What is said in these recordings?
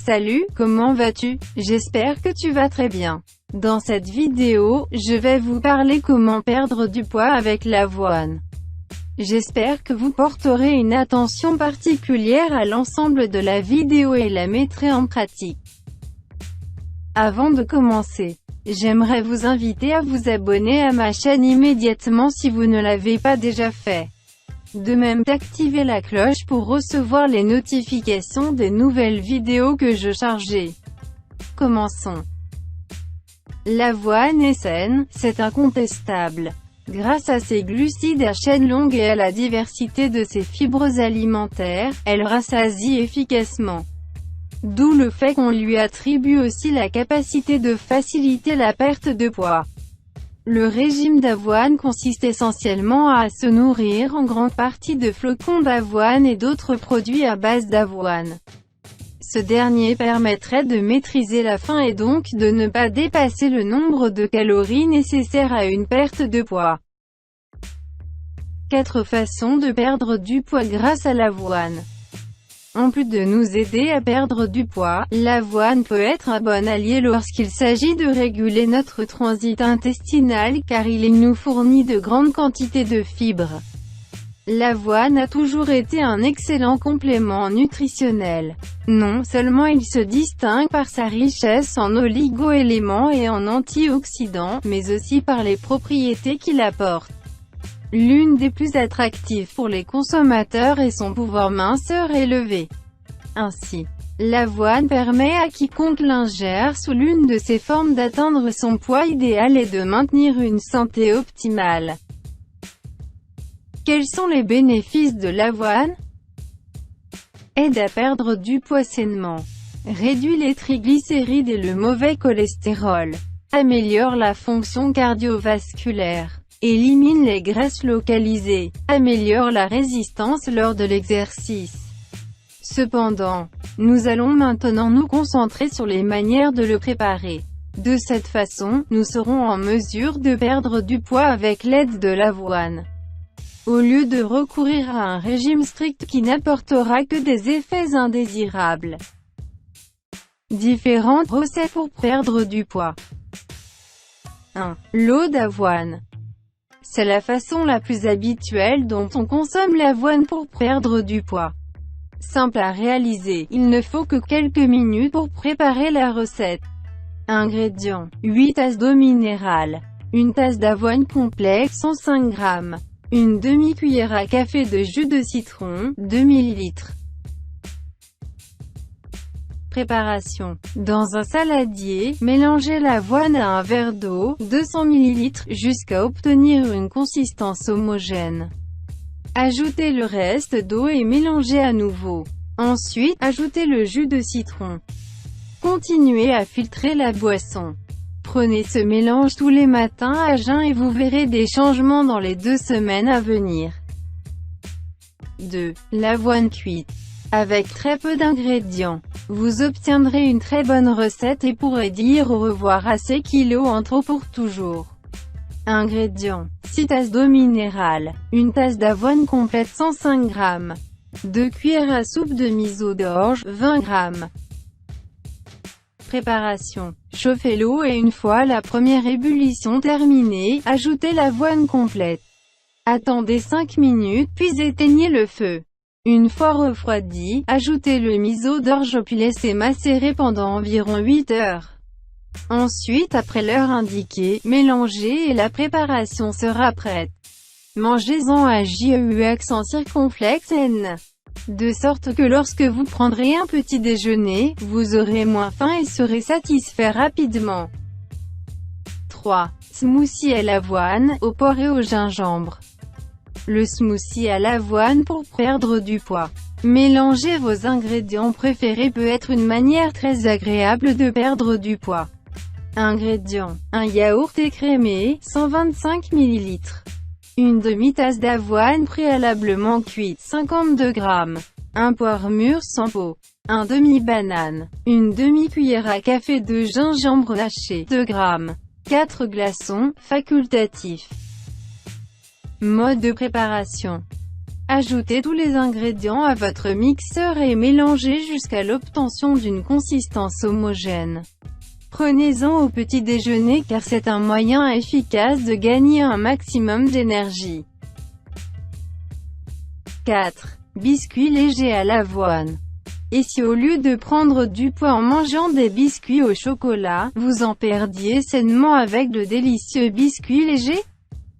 Salut, comment vas-tu? J'espère que tu vas très bien. Dans cette vidéo, je vais vous parler comment perdre du poids avec l'avoine. J'espère que vous porterez une attention particulière à l'ensemble de la vidéo et la mettrez en pratique. Avant de commencer, j'aimerais vous inviter à vous abonner à ma chaîne immédiatement si vous ne l'avez pas déjà fait. De même d'activer la cloche pour recevoir les notifications des nouvelles vidéos que je chargerai. Commençons. L'avoine est saine, c'est incontestable. Grâce à ses glucides à chaîne longue et à la diversité de ses fibres alimentaires, elle rassasie efficacement. D'où le fait qu'on lui attribue aussi la capacité de faciliter la perte de poids. Le régime d'avoine consiste essentiellement à se nourrir en grande partie de flocons d'avoine et d'autres produits à base d'avoine. Ce dernier permettrait de maîtriser la faim et donc de ne pas dépasser le nombre de calories nécessaires à une perte de poids. 4 façons de perdre du poids grâce à l'avoine. En plus de nous aider à perdre du poids, l'avoine peut être un bon allié lorsqu'il s'agit de réguler notre transit intestinal car il nous fournit de grandes quantités de fibres. L'avoine a toujours été un excellent complément nutritionnel. Non seulement il se distingue par sa richesse en oligo-éléments et en antioxydants, mais aussi par les propriétés qu'il apporte. L'une des plus attractives pour les consommateurs est son pouvoir minceur élevé. Ainsi, l'avoine permet à quiconque l'ingère sous l'une de ses formes d'atteindre son poids idéal et de maintenir une santé optimale. Quels sont les bénéfices de l'avoine? Aide à perdre du poids sainement. Réduit les triglycérides et le mauvais cholestérol. Améliore la fonction cardiovasculaire. Élimine les graisses localisées, améliore la résistance lors de l'exercice. Cependant, nous allons maintenant nous concentrer sur les manières de le préparer. De cette façon, nous serons en mesure de perdre du poids avec l'aide de l'avoine. Au lieu de recourir à un régime strict qui n'apportera que des effets indésirables. Différentes recettes pour perdre du poids. 1. L'eau d'avoine. C'est la façon la plus habituelle dont on consomme l'avoine pour perdre du poids. Simple à réaliser, il ne faut que quelques minutes pour préparer la recette. Ingrédients. 8 tasses d'eau minérale. Une tasse d'avoine complète 105 g. Une demi-cuillère à café de jus de citron, 2 ml. Préparation. Dans un saladier, mélangez l'avoine à un verre d'eau, 200 ml, jusqu'à obtenir une consistance homogène. Ajoutez le reste d'eau et mélangez à nouveau. Ensuite, ajoutez le jus de citron. Continuez à filtrer la boisson. Prenez ce mélange tous les matins à jeun et vous verrez des changements dans les 2 semaines à venir. 2. L'avoine cuite. Avec très peu d'ingrédients, vous obtiendrez une très bonne recette et pourrez dire au revoir à ces kilos en trop pour toujours. Ingrédients. 6 tasses d'eau minérale, une tasse d'avoine complète 105 g, 2 cuillères à soupe de miso d'orge, 20 g. Préparation. Chauffez l'eau et une fois la première ébullition terminée, ajoutez l'avoine complète. Attendez 5 minutes, puis éteignez le feu. Une fois refroidi, ajoutez le miso d'orge puis laissez macérer pendant environ 8 heures. Ensuite, après l'heure indiquée, mélangez et la préparation sera prête. Mangez-en à JEUX en circonflexe N. De sorte que lorsque vous prendrez un petit déjeuner, vous aurez moins faim et serez satisfait rapidement. 3. Smoothie à l'avoine, au porc et au gingembre. Le smoothie à l'avoine pour perdre du poids. Mélanger vos ingrédients préférés peut être une manière très agréable de perdre du poids. Ingrédients. Un yaourt écrémé, 125 ml. Une demi-tasse d'avoine préalablement cuite, 52 g. Un poire mûr sans peau. Un demi-banane. Une demi-cuillère à café de gingembre haché, 2 g. 4 glaçons, facultatifs. Mode de préparation. Ajoutez tous les ingrédients à votre mixeur et mélangez jusqu'à l'obtention d'une consistance homogène. Prenez-en au petit déjeuner car c'est un moyen efficace de gagner un maximum d'énergie. 4. Biscuits légers à l'avoine. Et si au lieu de prendre du poids en mangeant des biscuits au chocolat, vous en perdiez sainement avec de délicieux biscuits légers?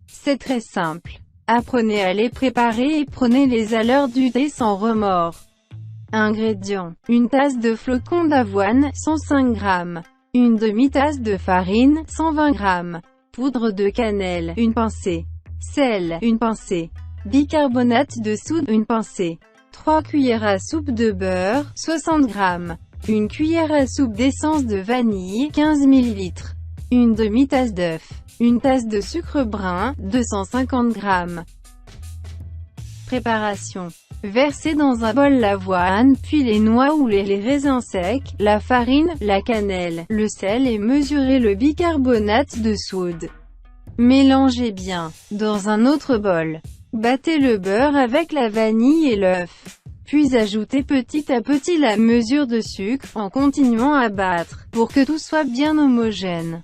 C'est très simple. Apprenez à les préparer et prenez-les à l'heure du thé sans remords. Ingrédients. Une tasse de flocons d'avoine, 105 g. Une demi-tasse de farine, 120 g. Poudre de cannelle, une pincée. Sel, une pincée. Bicarbonate de soude, une pincée. 3 cuillères à soupe de beurre, 60 g. Une cuillère à soupe d'essence de vanille, 15 ml. Une demi-tasse d'œuf. Une tasse de sucre brun, 250 g. Préparation. Versez dans un bol l'avoine, puis les noix ou les raisins secs, la farine, la cannelle, le sel et mesurez le bicarbonate de soude. Mélangez bien. Dans un autre bol, battez le beurre avec la vanille et l'œuf. Puis ajoutez petit à petit la mesure de sucre, en continuant à battre, pour que tout soit bien homogène.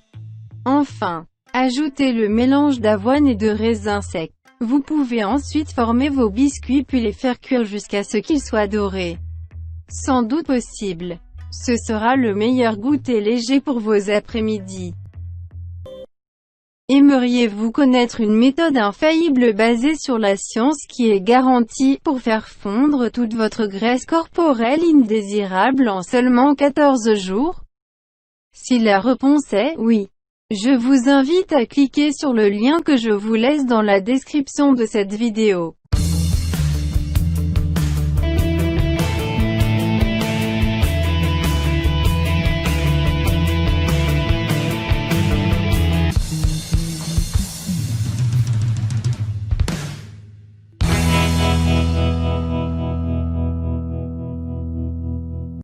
Enfin, ajoutez le mélange d'avoine et de raisins secs. Vous pouvez ensuite former vos biscuits puis les faire cuire jusqu'à ce qu'ils soient dorés. Sans doute possible. Ce sera le meilleur goûter léger pour vos après-midi. Aimeriez-vous connaître une méthode infaillible basée sur la science qui est garantie pour faire fondre toute votre graisse corporelle indésirable en seulement 14 jours? Si la réponse est oui, je vous invite à cliquer sur le lien que je vous laisse dans la description de cette vidéo.